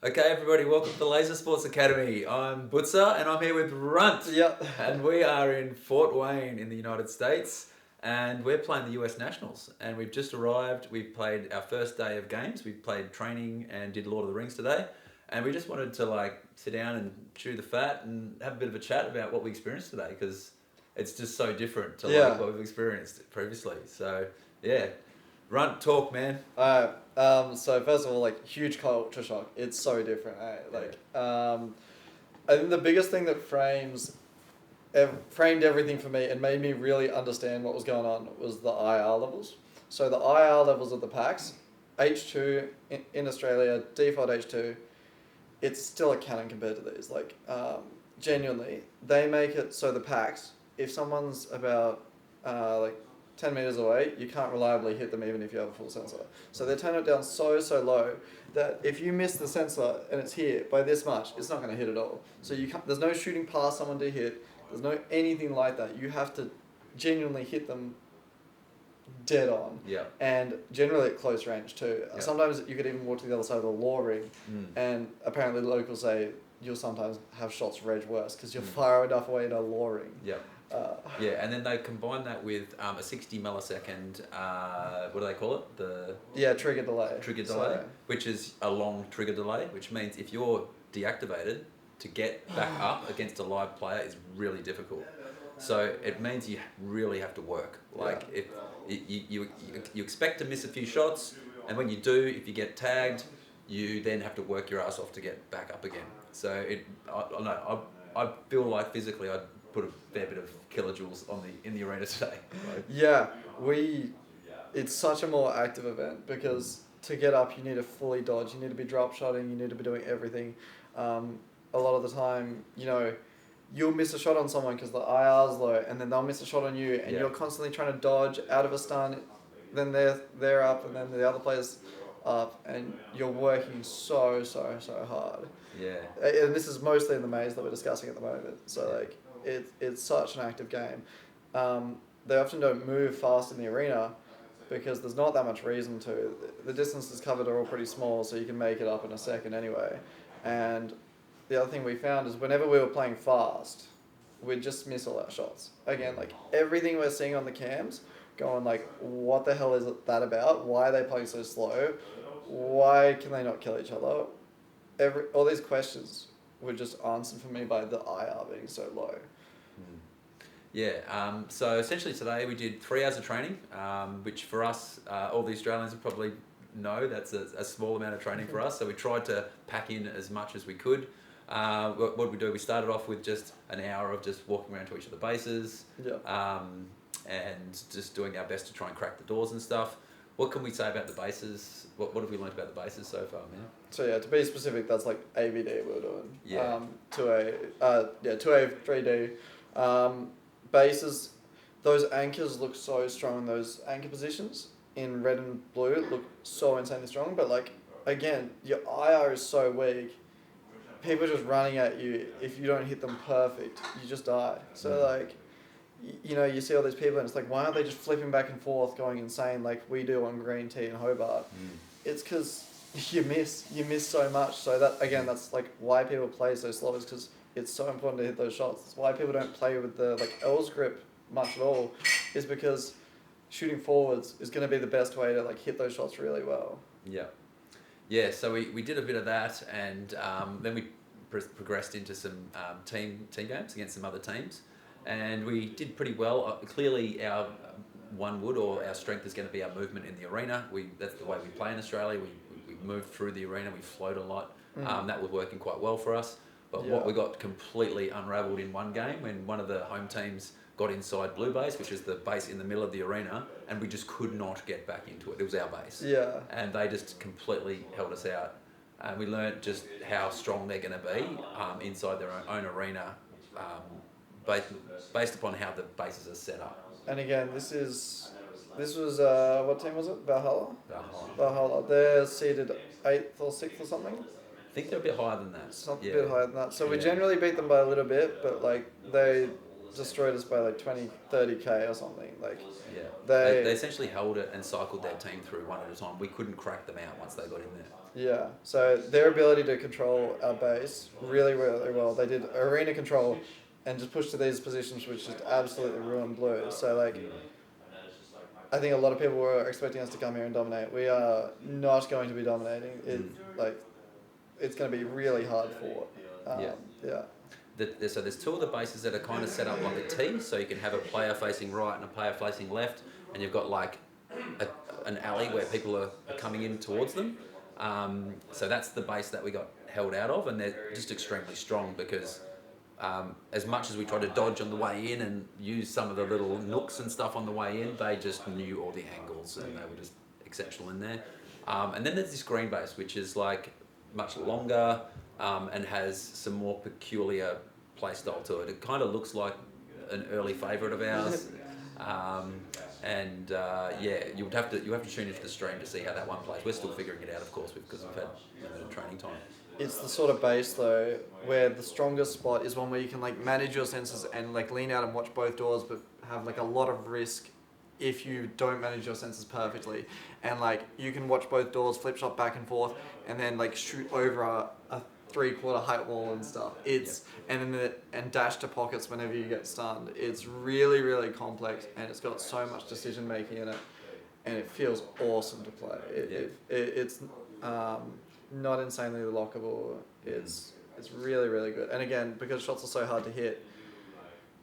Okay, everybody, welcome to the Laser Sports Academy. I'm Bootza and I'm here with Runt. Yep. And we are in Fort Wayne in the United States and we're playing the US Nationals. And we've just arrived. We've played our first day of games. We've played training and did Lord of the Rings today. And we just wanted to sit down and chew the fat and have a bit of a chat about what we experienced today because it's just so different to what we've experienced previously. So, yeah. Runt, talk, man. So first of all, huge culture shock. It's so different. I think the biggest thing that framed everything for me and made me really understand what was going on was the IR levels. So the IR levels of the packs, H2 in Australia, default H2, it's still a cannon compared to these. Genuinely, they make it so the packs, if someone's about 10 meters away, you can't reliably hit them even if you have a full sensor. So they turn it down so low that if you miss the sensor and it's here by this much, it's not going to hit at all. So there's no shooting past someone to hit. There's no anything like that. You have to genuinely hit them dead on. Yeah. And generally at close range too. Yeah. Sometimes you could even walk to the other side of the law ring, and apparently the locals say you'll sometimes have shots reg worse because you're far enough away in a law ring. Yeah. And then they combine that with a 60 millisecond, what do they call it? Trigger delay. Trigger delay, which is a long trigger delay, which means if you're deactivated, to get back up against a live player is really difficult. So it means you really have to work. If you expect to miss a few shots, and when you do, if you get tagged, you then have to work your ass off to get back up again. So I feel like physically I'd put a fair bit of kilojoules in the arena today. It's such a more active event because to get up you need to fully dodge, you need to be drop shotting, you need to be doing everything. A lot of the time, you'll miss a shot on someone because the IR's low, and then they'll miss a shot on you, and you're constantly trying to dodge out of a stun, then they're up, and then the other player's up, and you're working so hard. Yeah. And this is mostly in the maze that we're discussing at the moment. So it's such an active game. They often don't move fast in the arena because there's not that much reason to. The distances covered are all pretty small, so you can make it up in a second anyway. And the other thing we found is whenever we were playing fast, we'd just miss all our shots. Again, everything we're seeing on the cams, going what the hell is that about? Why are they playing so slow? Why can they not kill each other? All these questions were just answered for me by the IR being so low. So essentially today we did 3 hours of training, which for us, all the Australians would probably know that's a small amount of training for us. So we tried to pack in as much as we could. What did we do? We started off with just an hour of just walking around to each of the bases, and just doing our best to try and crack the doors and stuff. What can we say about the bases? What have we learned about the bases so far, man? So to be specific, that's AVD we were doing. 2A, 3D. Bases, those anchors look so strong. Those anchor positions in red and blue look so insanely strong. But again, your IR is so weak. People are just running at you. If you don't hit them perfect, you just die. So you see all these people and it's why aren't they just flipping back and forth going insane like we do on Green Tea and Hobart? It's because you miss so much. So that's why people play so slow, is because it's so important to hit those shots. That's why people don't play with the L's grip much at all, is because shooting forwards is going to be the best way to hit those shots really well. So we did a bit of that, and then we progressed into some team games against some other teams, and we did pretty well. Clearly our our strength is going to be our movement in the arena. That's the way we play in Australia. We move through the arena, we float a lot. That was working quite well for us. But what we got completely unravelled in one game when one of the home teams got inside blue base, which is the base in the middle of the arena, and we just could not get back into it. It was our base. And they just completely held us out. And we learnt just how strong they're going to be inside their own arena, based upon how the bases are set up. And again, this was what team was it? Valhalla. They're seeded 8th or 6th or something. I think they're a bit higher than that. A bit higher than that. So we generally beat them by a little bit, but destroyed us by like 20, 30K or something. Like, Yeah. they They essentially held it and cycled their team through one at a time. We couldn't crack them out once they got in there. Yeah, so their ability to control our base really, really well. They did arena control and just pushed to these positions which just absolutely ruined blue. So like, I think a lot of people were expecting us to come here and dominate. We are not going to be dominating. It's going to be really hard fought. Yeah. So there's two of the bases that are kind of set up like a T, so you can have a player facing right and a player facing left, and you've got like an alley where people are coming in towards them. So that's the base that we got held out of, and they're just extremely strong because as much as we tried to dodge on the way in and use some of the little nooks and stuff on the way in, they just knew all the angles and they were just exceptional in there. And then there's this green base, which is like much longer and has some more peculiar play style to it. It kind of looks like an early favourite of ours. You have to tune into the stream to see how that one plays. We're still figuring it out, of course, because we've had limited training time. It's the sort of base though where the strongest spot is one where you can like manage your senses and like lean out and watch both doors, but have like a lot of risk if you don't manage your senses perfectly. And like you can watch both doors, flip shot back and forth, and then like shoot over a 3/4 height wall and stuff. And dash to pockets whenever you get stunned. It's really, really complex, and it's got so much decision making in it, and it feels awesome to play. It's not insanely lockable. It's really, really good. And again, because shots are so hard to hit,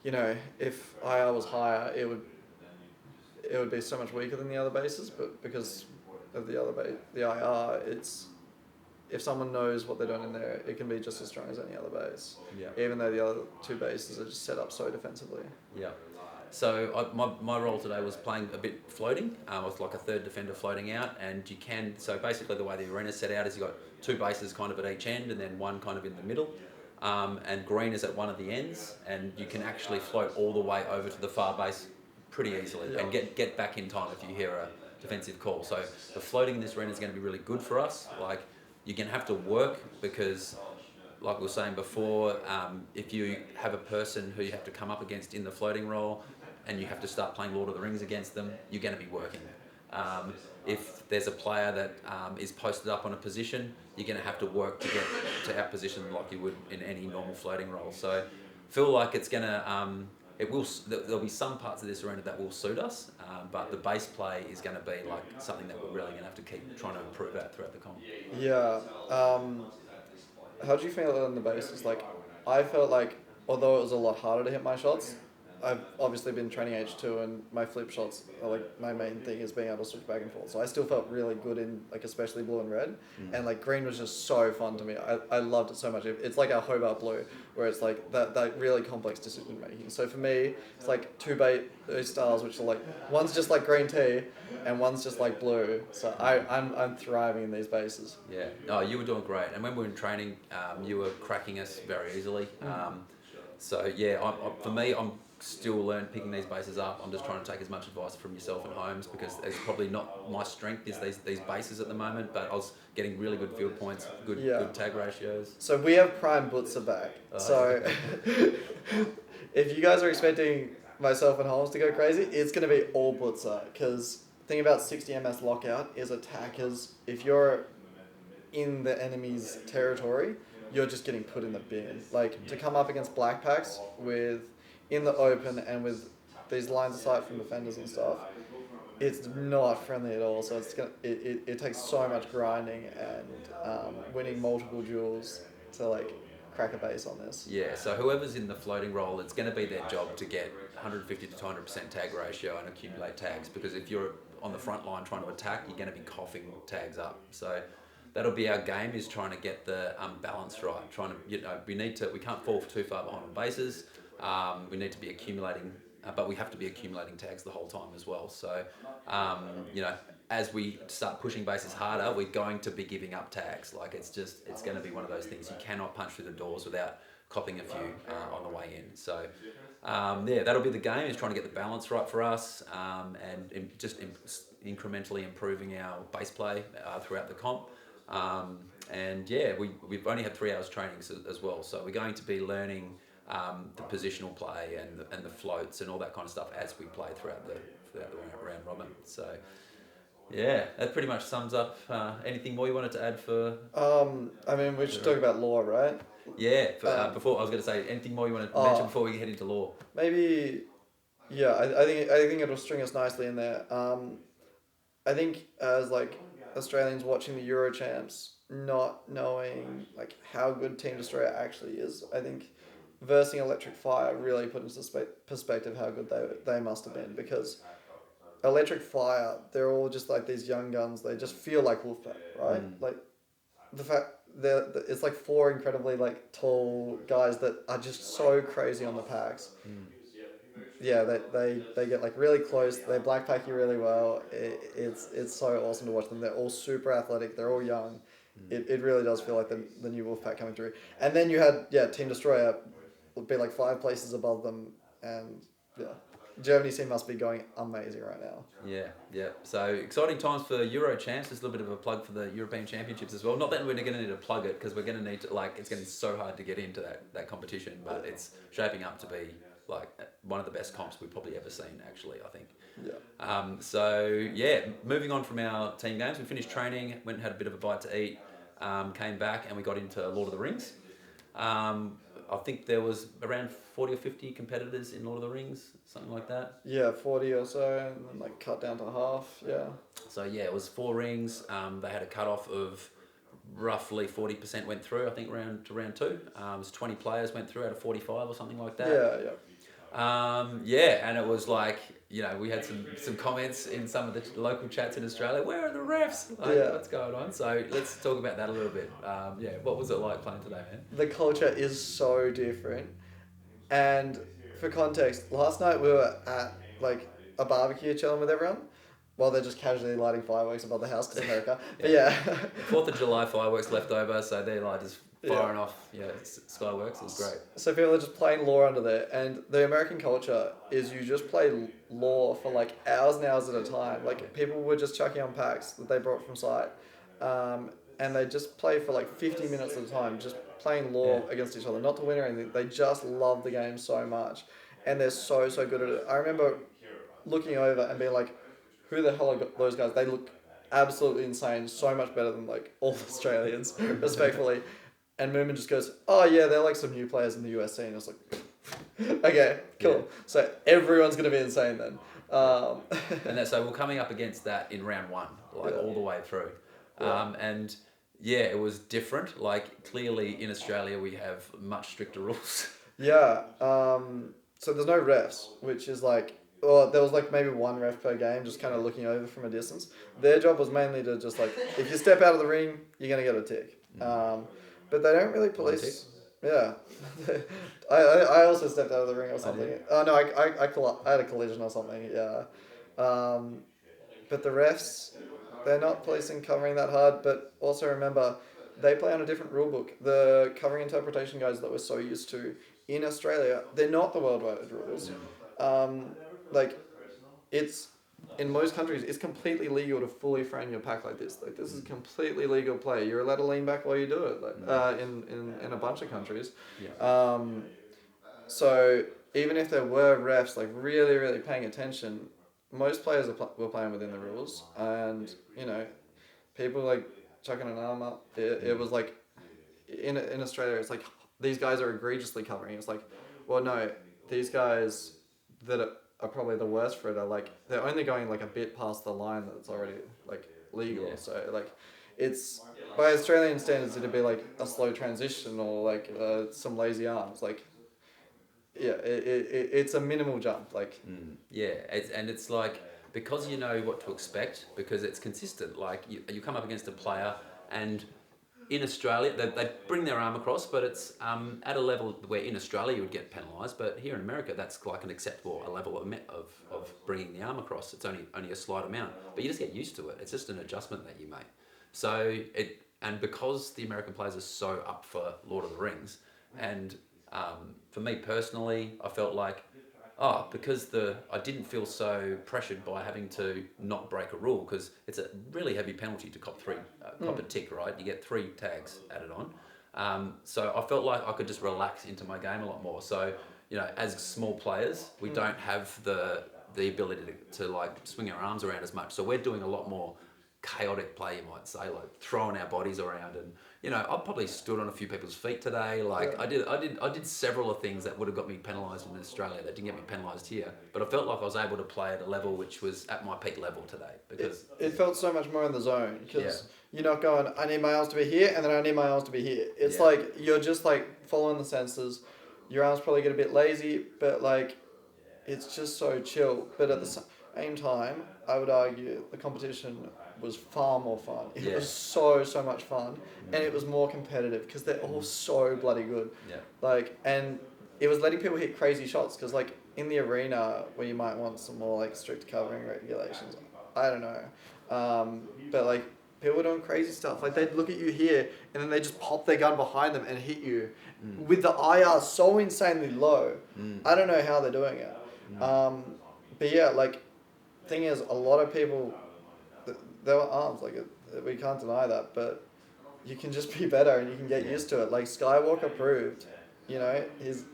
you know, if IR was higher, it would be so much weaker than the other bases. But because of the IR, if someone knows what they're doing in there, it can be just as strong as any other base. Yeah. Even though the other two bases are just set up so defensively. Yeah. So my role today was playing a bit floating, with like a third defender floating out, and you can, so basically the way the arena's set out is you've got two bases kind of at each end and then one kind of in the middle, and green is at one of the ends, and you can actually float all the way over to the far base pretty easily and get back in time if you hear a defensive call. So the floating in this arena is going to be really good for us. Like, you're going to have to work because, like we were saying before, if you have a person who you have to come up against in the floating role and you have to start playing Lord of the Rings against them, you're going to be working. If there's a player that is posted up on a position, you're going to have to work to get to our position like you would in any normal floating role. So feel like it's going to, there'll be some parts of this arena that will suit us, but the base play is going to be like something that we're really going to have to keep trying to improve at throughout the comp. Yeah. How do you feel on the bases? Like, I felt like, although it was a lot harder to hit my shots, I've obviously been training H2 and my flip shots are like my main thing is being able to switch back and forth. So I still felt really good in like especially blue and red. And like green was just so fun to me. I loved it so much. It's like our Hobart blue where it's like that really complex decision making. So for me, it's like two base styles which are like, one's just like green tea and one's just like blue. So I'm thriving in these bases. Yeah, no, you were doing great. And when we were in training, you were cracking us very easily. So yeah, for me, I'm still picking these bases up. I'm just trying to take as much advice from yourself and Holmes because it's probably not my strength is these bases at the moment, but I was getting really good field points, good tag ratios. So we have prime Bootza back. So if you guys are expecting myself and Holmes to go crazy, it's going to be all Bootza because the thing about 60 MS lockout is attackers, if you're in the enemy's territory, you're just getting put in the bin. Like, to come up against black packs in the open and with these lines of sight from defenders and stuff, it's not friendly at all. So it takes so much grinding and winning multiple duels to like crack a base on this. Yeah, so whoever's in the floating role, it's going to be their job to get 150 to 200% tag ratio and accumulate tags, because if you're on the front line trying to attack, you're going to be coughing tags up. So that'll be our game, is trying to get the balance right. Trying to, we can't fall too far behind on bases. We need to be accumulating, but we have to be accumulating tags the whole time as well. So, as we start pushing bases harder, we're going to be giving up tags. Like, it's going to be one of those things. You cannot punch through the doors without copping a few on the way in. So, that'll be the game, is trying to get the balance right for us, and just incrementally improving our base play throughout the comp. We've only had 3 hours training as well. So we're going to be learning the positional play and the floats and all that kind of stuff as we play throughout the round robin. So yeah, that pretty much sums up. Anything more you wanted to add for? I mean, we should talk about law, right? Yeah. Before I was going to say anything more you want to mention before we head into law. Maybe. Yeah, I think it'll string us nicely in there. I think as like Australians watching the Euro champs, not knowing like how good Team Destroyer actually is, I think versing Electric Fire really put into perspective how good they must have been, because Electric Fire, they're all just like these young guns. They just feel like Wolfpack, right? Like the fact it's like four incredibly like tall guys that are just so crazy on the packs. Yeah, they get like really close. They black pack you really well. It's so awesome to watch them. They're all super athletic. They're all young. It really does feel like the new Wolfpack coming through. And then you had Team Destroyer would be like 5 places above them, and Germany's team must be going amazing right now. Yeah. So exciting times for Euro champs. There's a little bit of a plug for the European Championships as well. Not that we're going to need to plug it, because we're going to need to, like, it's getting so hard to get into that competition, but it's shaping up to be like one of the best comps we've probably ever seen, actually, I think. Yeah. Moving on from our team games, we finished training, went and had a bit of a bite to eat, came back, and we got into Lord of the Rings. I think there was around 40 or 50 competitors in Lord of the Rings, something like that. Yeah, 40 or so, and then like cut down to half. Yeah. So yeah, it was 4 rings. They had a cutoff of roughly 40% went through, I think, round 2. It was 20 players went through out of 45 or something like that. Yeah. And it was like, we had some comments in some of the local chats in Australia. Where are the refs? What's going on? So let's talk about that a little bit. What was it like playing today, man? The culture is so different. And for context, last night we were at like a barbecue chilling with everyone while they're just casually lighting fireworks above the house because America. But 4th of July fireworks left over, so they're like just firing off skyworks. It was great. So people are just playing lore under there, and the American culture is you just play lore for like hours and hours at a time. Like people were just chucking on packs that they brought from site, and they just play for like 50 minutes at a time, just playing lore against each other, not to win or anything. They just love the game so much, and they're so good at it. I remember looking over and being like, who the hell are those guys? They look absolutely insane, so much better than like all Australians, respectfully. And Moomin just goes, oh yeah, they're like some new players in the USC. And I was like, okay, cool. Yeah. So everyone's going to be insane then. So we're coming up against that in round 1, all the way through. It was different. Like clearly in Australia we have much stricter rules. Yeah. So there's no refs, which is like, there was like maybe 1 ref per game, just kind of looking over from a distance. Their job was mainly to just like, if you step out of the ring, you're going to get a tick. But they don't really police. Yeah. I also stepped out of the ring or something. Oh no, I had a collision or something. Yeah. But the refs, they're not policing covering that hard. But also remember, they play on a different rule book. The covering interpretation guides that we're so used to in Australia, they're not the worldwide rules. It's in most countries, it's completely legal to fully frame your pack like this. Like this is completely legal play. You're allowed to lean back while you do it. In a bunch of countries. Yeah. So even if there were refs like really really paying attention, most players were playing within the rules, and people like chucking an arm up. It was like in Australia, it's like these guys are egregiously covering. It's like, well, no, these guys that are probably the worst for it are like they're only going like a bit past the line that's already like legal. Yeah. So like it's by Australian standards it'd be like a slow transition or like some lazy arms. Like it's a minimal jump. Like it's like because you know what to expect, because it's consistent. Like you come up against a player and in Australia, they bring their arm across, but it's at a level where in Australia you would get penalised, but here in America that's like an acceptable level of bringing the arm across. It's only a slight amount, but you just get used to it. It's just an adjustment that you make. So because the American players are so up for Lord of the Rings, and for me personally, I felt like because I didn't feel so pressured by having to not break a rule, because it's a really heavy penalty to cop a tick, right? You get 3 tags added on. So I felt like I could just relax into my game a lot more. So, as small players, we don't have the ability to like swing our arms around as much. So we're doing a lot more chaotic play, you might say, like throwing our bodies around. And I probably stood on a few people's feet today. Like I did several of things that would have got me penalised in Australia that didn't get me penalised here. But I felt like I was able to play at a level which was at my peak level today, because it felt so much more in the zone, because you're not going, I need my arms to be here and then I need my arms to be here. It's like you're just like following the senses. Your arms probably get a bit lazy, but like it's just so chill. But at the same time, I would argue the competition was far more fun. It was so much fun, and it was more competitive because they're all so bloody good. And it was letting people hit crazy shots, because like in the arena where you might want some more like strict covering regulations, I don't know, but like people were doing crazy stuff. Like they'd look at you here and then they just pop their gun behind them and hit you with the IR so insanely low. I don't know how they're doing it. But yeah, like thing is, a lot of people, there were arms, like we can't deny that, but you can just be better and you can get used to it. Like Skywalker proved, his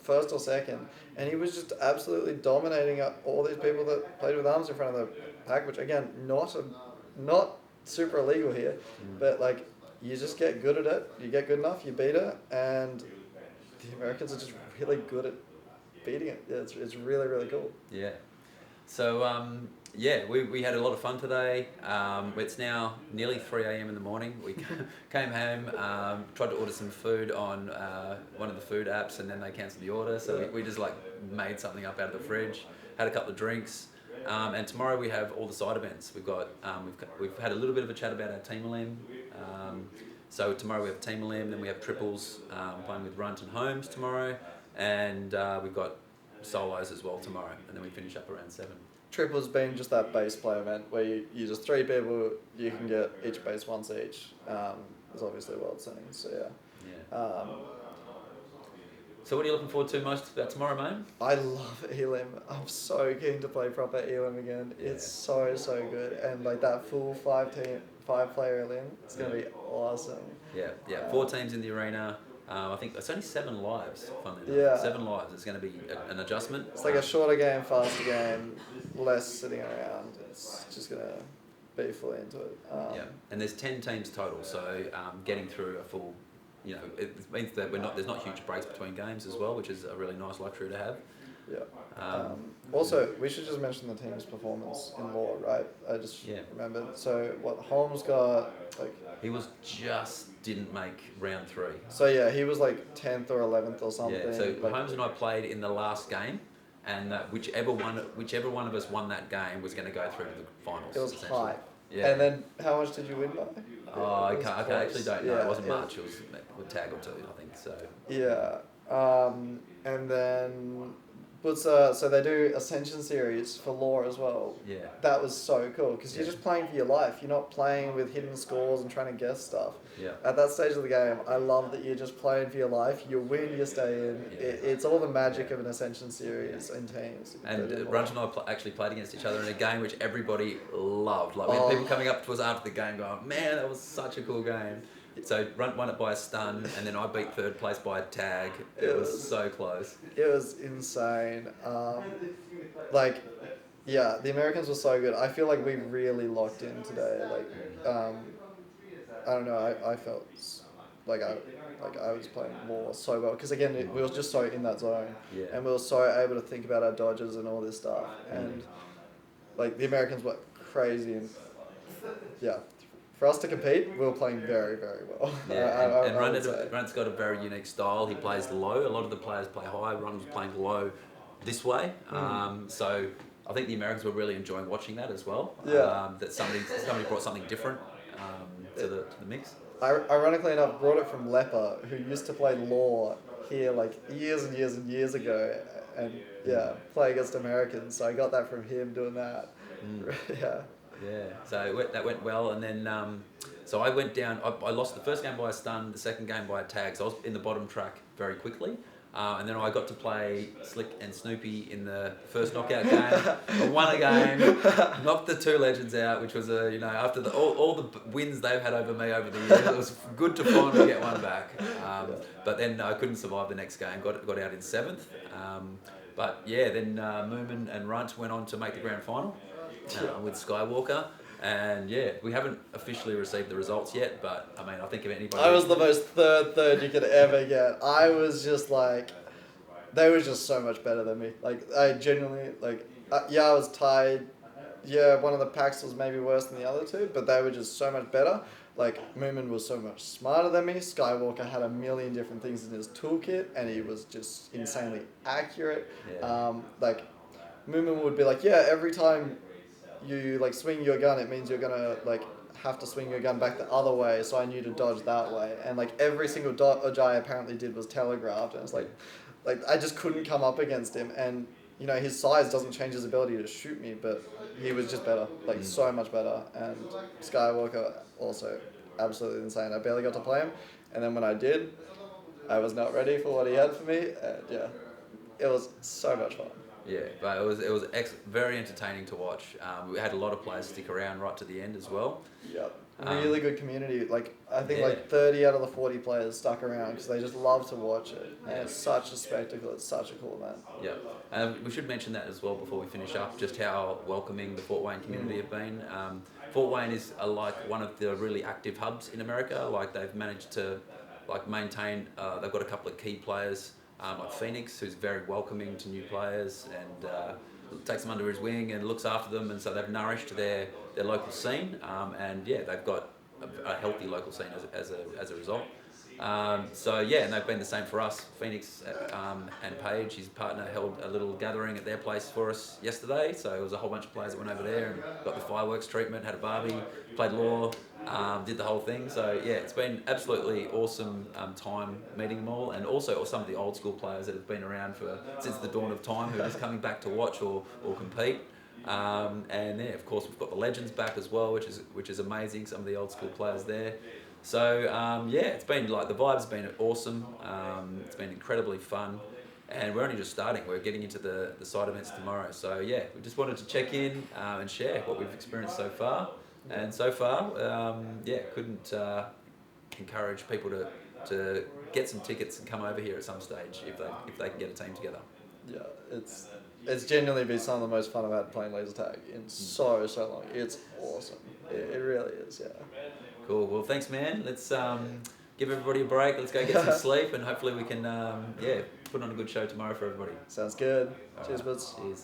first or second, and he was just absolutely dominating all these people that played with arms in front of the pack, which again, not super illegal here, but like you just get good at it, you get good enough, you beat it, and the Americans are just really good at beating it. Yeah, it's really, really cool. Yeah. So, we had a lot of fun today. It's now nearly 3 a.m. in the morning. We came home, tried to order some food on one of the food apps, and then they cancelled the order. So we just like made something up out of the fridge, had a couple of drinks. And tomorrow we have all the side events. We've got we've had a little bit of a chat about our team elim. So tomorrow we have team elim, then we have triples playing with Runt and Holmes tomorrow, and we've got solos as well tomorrow, and then we finish up around 7. Triples being just that base play event where you just 3 people, you can get each base once each. There's obviously world settings, so yeah. So what are you looking forward to most about tomorrow, mate? I love elim. I'm so keen to play proper elim again. Yeah. It's so good, and like that full 5-player elim, it's gonna be awesome. Yeah. 4 teams in the arena. I think it's only 7 lives, funnily enough. 7 lives. It's going to be an adjustment. It's like a shorter game, faster game, less sitting around. It's just going to be fully into it. And there's 10 teams total, so getting through a full, it means that there's not huge breaks between games as well, which is a really nice luxury to have. Yeah. Also, we should just mention the team's performance in law, right? I just remembered. So what Holmes got, like... He didn't make round 3. So yeah, he was like 10th or 11th or something. Yeah, so Holmes and I played in the last game, and whichever one of us won that game was going to go through to the finals. It was high. Yeah. And then how much did you win by? I actually don't know. It wasn't much. It was a tag or 2, I think. So. Yeah. And then Bootza, so they do Ascension series for law as well. Yeah. That was so cool, because you're just playing for your life. You're not playing with hidden scores and trying to guess stuff. Yeah. At that stage of the game, I love that you're just playing for your life. You win, you stay in. Yeah. It's all the magic of an Ascension series in teams. And Runt and I actually played against each other in a game which everybody loved. Like we had people coming up to us after the game going, "Man, that was such a cool game." So Runt won it by a stun, and then I beat 3rd place by a tag. It was so close. It was insane. The Americans were so good. I feel like we really locked in today. I don't know. I felt like I was playing more so well, because again we were just so in that zone, and we were so able to think about our dodges and all this stuff, and like the Americans were crazy, and for us to compete, we were playing very, very well. Yeah, and Runt's got a very unique style. He plays low. A lot of the players play high. Runt was playing low this way. So I think the Americans were really enjoying watching that as well. Yeah. That somebody brought something different to the mix. Ironically enough, brought it from Leper, who used to play law here like years and years and years ago, and play against Americans. So I got that from him doing that. Yeah, so that went well, and then so I went down. I lost the first game by a stun, the second game by a tag. So I was in the bottom track very quickly. And then I got to play Slick and Snoopy in the first knockout game. I won a game, knocked the two legends out, which was after all the wins they've had over me over the years, it was good to finally get one back. But then I couldn't survive the next game. Got out in 7th. But yeah, then Brendan and Runt went on to make the grand final with Skywalker. And yeah, we haven't officially received the results yet, but I mean, I think if anybody... I was the most third you could ever get. I was just like... They were just so much better than me. Like, I genuinely, like... I was tied. Yeah, one of the packs was maybe worse than the other two, but they were just so much better. Like, Moomin was so much smarter than me. Skywalker had a million different things in his toolkit, and he was just insanely accurate. Yeah. Moomin would be like, yeah, every time you like swing your gun, it means you're gonna like have to swing your gun back the other way, so I knew to dodge that way. And like every single dodge I apparently did was telegraphed, and it's like I just couldn't come up against him. And his size doesn't change his ability to shoot me, but he was just better, so much better. And Skywalker also absolutely insane. I barely got to play him, and then when I did, I was not ready for what he had for me. And yeah, it was so much fun. Yeah, but it was very entertaining to watch. We had a lot of players stick around right to the end as well. Yeah, really good community. I think 30 out of the 40 players stuck around because they just love to watch it. And it's such a spectacle. It's such a cool event. Yeah, we should mention that as well before we finish up, just how welcoming the Fort Wayne community have been. Fort Wayne is one of the really active hubs in America. They've managed to maintain. They've got a couple of key players. Like Phoenix, who's very welcoming to new players and takes them under his wing and looks after them, and so they've nourished their local scene, and yeah, they've got a healthy local scene as a result. And they've been the same for us. Phoenix and Paige, his partner, held a little gathering at their place for us yesterday, so it was a whole bunch of players that went over there and got the fireworks treatment, had a barbie, played law, did the whole thing. So yeah, it's been absolutely awesome time meeting them all, and also some of the old school players that have been around since the dawn of time, who are just coming back to watch or compete. And yeah, of course we've got the legends back as well, which is amazing. Some of the old school players there. So it's been the vibe's been awesome. It's been incredibly fun, and we're only just starting. We're getting into the side events tomorrow. So yeah, we just wanted to check in and share what we've experienced so far. And so far, couldn't encourage people to get some tickets and come over here at some stage if they can get a team together. Yeah, it's genuinely been some of the most fun I've had playing laser tag in so long. It's awesome. It really is. Yeah. Cool. Well, thanks, man. Let's give everybody a break. Let's go get some sleep, and hopefully we can put on a good show tomorrow for everybody. Sounds good. Cheers, buds. Cheers.